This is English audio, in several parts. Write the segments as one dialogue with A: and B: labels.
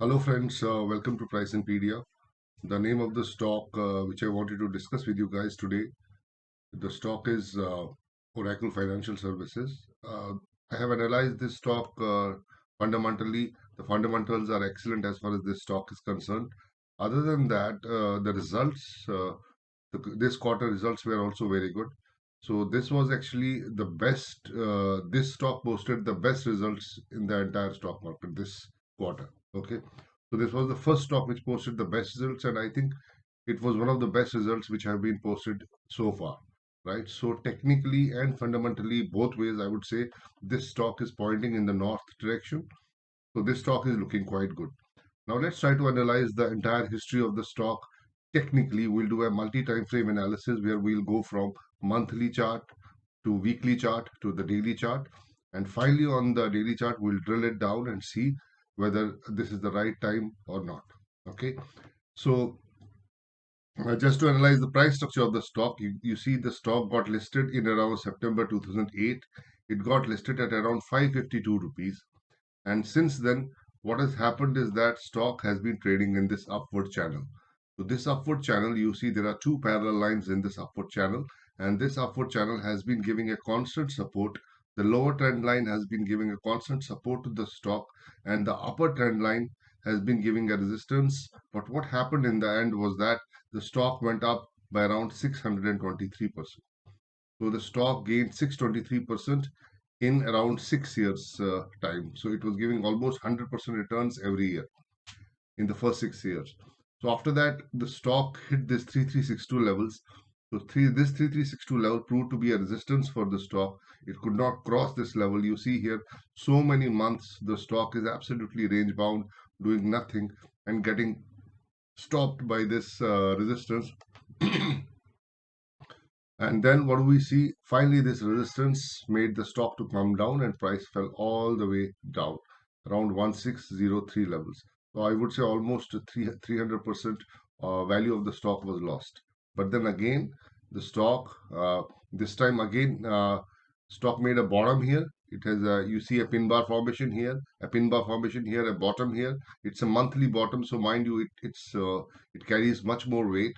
A: Hello friends, welcome to Pricingpedia. The name of the stock which I wanted to discuss with you guys today, the stock is Oracle Financial Services. I have analyzed this stock fundamentally. The fundamentals are excellent as far as this stock is concerned. Other than that, the results, this quarter results were also very good. So this was actually the best, this stock posted the best results in the entire stock market this quarter. Okay. So this was the first stock which posted the best results, and I think it was one of the best results which have been posted so far. Right. So technically and fundamentally, both ways, I would say this stock is pointing in the north direction. So this stock is looking quite good. Now let's try to analyze the entire history of the stock. Technically, we'll do a multi-time frame analysis where we'll go from monthly chart to weekly chart to the daily chart. And finally, on the daily chart, we'll drill it down and see whether this is the right time or not. Okay. So just to analyze the price structure of the stock, you see the stock got listed in around September 2008. It got listed at around 552 rupees. And since then, what has happened is that stock has been trading in this upward channel. So this upward channel, you see there are two parallel lines in this upward channel, and this upward channel has been giving a constant support. The lower trend line has been giving a constant support to the stock, and the upper trend line has been giving a resistance. But what happened in the end was that the stock went up by around 623%. So the stock gained 623% in around 6 years time. So it was giving almost 100% returns every year in the first 6 years. So after that, the stock hit this 3362 levels. So this 3362 level proved to be a resistance for the stock. It could not cross this level. You see here, so many months the stock is absolutely range bound, doing nothing and getting stopped by this resistance. And then what do we see? Finally, this resistance made the stock to come down and price fell all the way down around 1603 levels. So I would say almost 300% value of the stock was lost. But then again, the stock, this time again, stock made a bottom here. It has you see a pin bar formation here, a pin bar formation here, a bottom here. It's a monthly bottom, so mind you, it carries much more weight.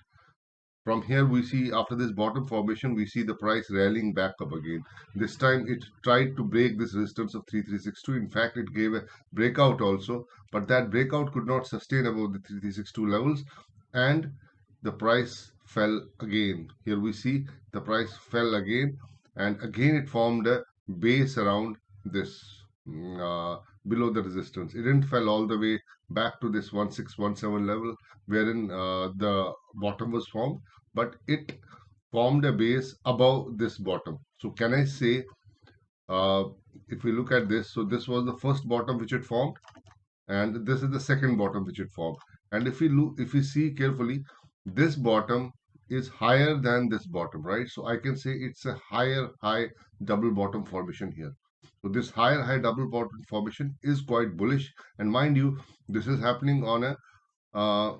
A: From here, we see after this bottom formation, we see the price rallying back up again. This time, it tried to break this resistance of 3362. In fact, it gave a breakout also, but that breakout could not sustain above the 3362 levels, and the price fell again. Here we see the price fell again, and again it formed a base around this below the resistance. It didn't fell all the way back to this 1617 level wherein the bottom was formed, but it formed a base above this bottom. So can I say, uh, if we look at this, so this was the first bottom which it formed, and this is the second bottom which it formed. And if we see carefully, this bottom is higher than this bottom, right? So I can say it's a higher high double bottom formation here. So this higher high double bottom formation is quite bullish, and mind you, this is happening on a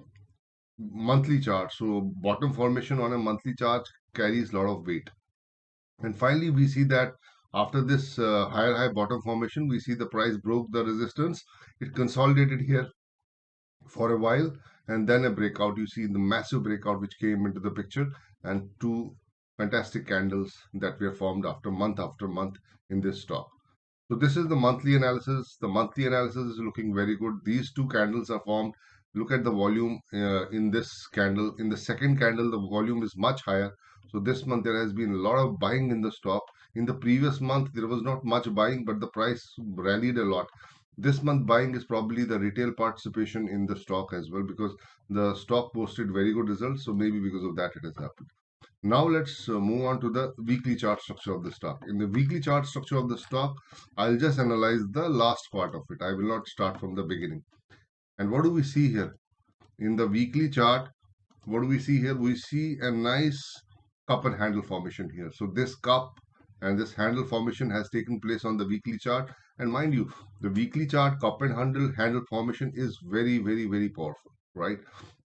A: monthly chart. So bottom formation on a monthly chart carries a lot of weight. And finally, we see that after this higher high bottom formation, we see the price broke the resistance. It consolidated here for a while, and then a breakout. You see the massive breakout which came into the picture, and two fantastic candles that were formed after month in this stock. So this is the monthly analysis. The monthly analysis is looking very good. These two candles are formed. Look at the volume in this candle. In the second candle, the volume is much higher. So this month there has been a lot of buying in the stock. In the previous month, there was not much buying, but the price rallied a lot. This month buying is probably the retail participation in the stock as well, because the stock posted very good results. So maybe because of that it has happened. Now let's move on to the weekly chart structure of the stock. In the weekly chart structure of the stock, I'll just analyze the last part of it. I will not start from the beginning. And what do we see here? In the weekly chart, what do we see here? We see a nice cup and handle formation here. So this cup and this handle formation has taken place on the weekly chart. And mind you, the weekly chart cup and handle formation is very, very, very powerful, right?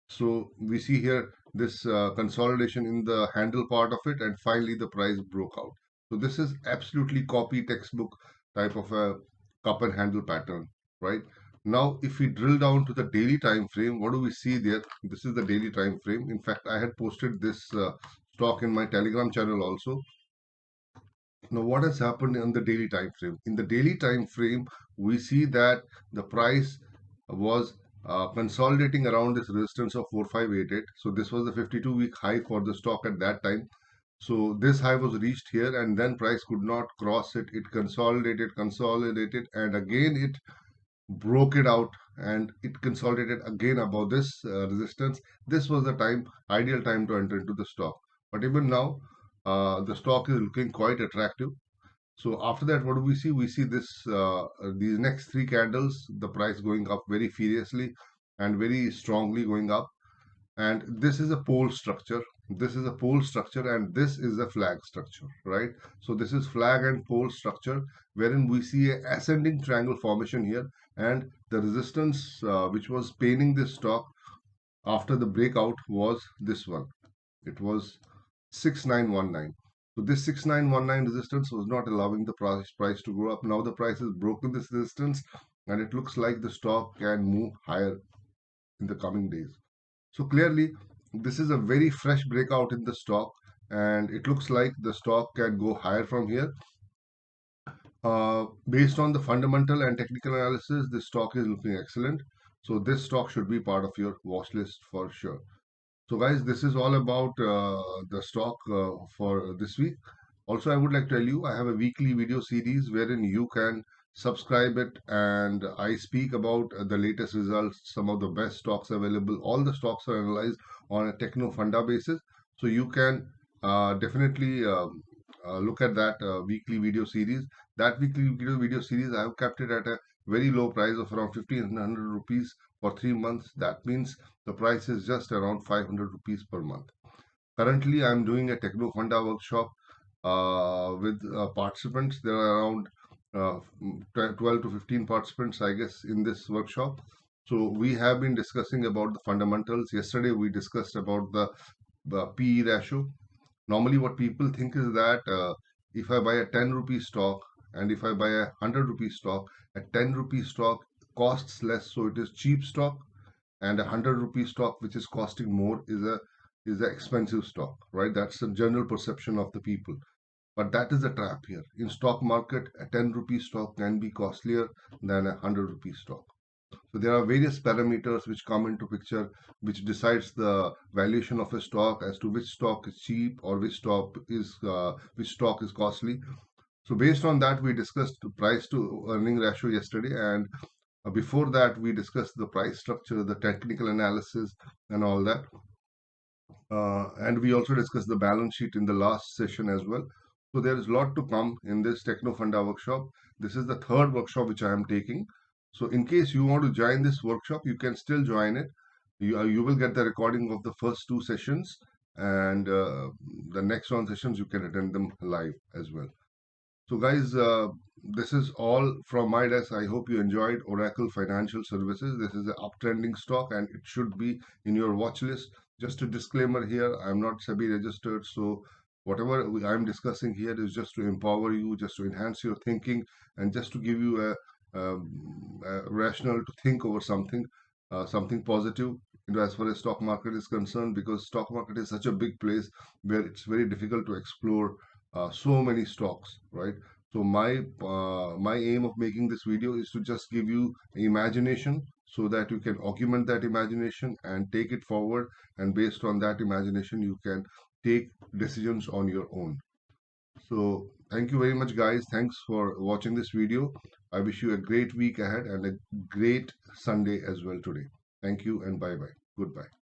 A: So we see here this consolidation in the handle part of it, and finally the price broke out. So this is absolutely copy textbook type of a cup and handle pattern, right? Now, if we drill down to the daily time frame, what do we see there? This is the daily time frame. In fact, I had posted this stock in my Telegram channel also. Now, what has happened in the daily time frame? In the daily time frame, we see that the price was consolidating around this resistance of 4588. So this was the 52-week high for the stock at that time. So this high was reached here, and then price could not cross it. It consolidated, and again it broke it out, and it consolidated again above this resistance. This was the ideal time to enter into the stock. But even now, the stock is looking quite attractive. So after that, what do we see? We see these next three candles, the price going up very furiously and very strongly going up. And this is a pole structure. This is a pole structure, and this is a flag structure, right? So this is flag and pole structure, wherein we see a ascending triangle formation here, and the resistance which was paining this stock after the breakout was this one. It was 6919. So this 6919 resistance was not allowing the price to go up. Now the price has broken this resistance, and it looks like the stock can move higher in the coming days. So clearly, this is a very fresh breakout in the stock, and it looks like the stock can go higher from here. Based on the fundamental and technical analysis, this stock is looking excellent. So this stock should be part of your watch list for sure. So guys, this is all about the stock for this week. Also, I would like to tell you, I have a weekly video series wherein you can subscribe it, and I speak about the latest results, some of the best stocks available. All the stocks are analyzed on a techno funda basis. So you can definitely look at that weekly video series. That weekly video series, I have kept it at a very low price of around 1500 rupees for 3 months. That means the price is just around 500 rupees per month. Currently, I'm doing a Techno Funda workshop with participants. There are around 12 to 15 participants, I guess, in this workshop. So we have been discussing about the fundamentals. Yesterday, we discussed about the PE ratio. Normally, what people think is that if I buy a 10 rupee stock and if I buy a 100 rupee stock, a 10 rupee stock costs less, so it is cheap stock, and a 100 rupee stock which is costing more is a expensive stock, right? That's the general perception of the people. But that is a trap here. In stock market, a 10 rupee stock can be costlier than a 100 rupee stock. So there are various parameters which come into picture, which decides the valuation of a stock as to which stock is cheap or which stock is costly. So based on that, we discussed the price to earning ratio yesterday, and before that, we discussed the price structure, the technical analysis, and all that. And we also discussed the balance sheet in the last session as well. So there is a lot to come in this Techno Funda workshop. This is the third workshop which I am taking. So in case you want to join this workshop, you can still join it. You will get the recording of the first two sessions, and the next one sessions you can attend them live as well. So guys, this is all from my desk. I hope you enjoyed Oracle Financial Services. This is an uptrending stock, and it should be in your watch list. Just a disclaimer here, I'm not SEBI registered, so whatever I'm discussing here is just to empower you, just to enhance your thinking, and just to give you a rationale to think over something positive, as far as stock market is concerned, because stock market is such a big place where it's very difficult to explore so many stocks, right? So my aim of making this video is to just give you imagination so that you can augment that imagination and take it forward, and based on that imagination you can take decisions on your own. So thank you very much guys. Thanks for watching this video. I wish you a great week ahead and a great Sunday as well today. Thank you and bye bye. Goodbye.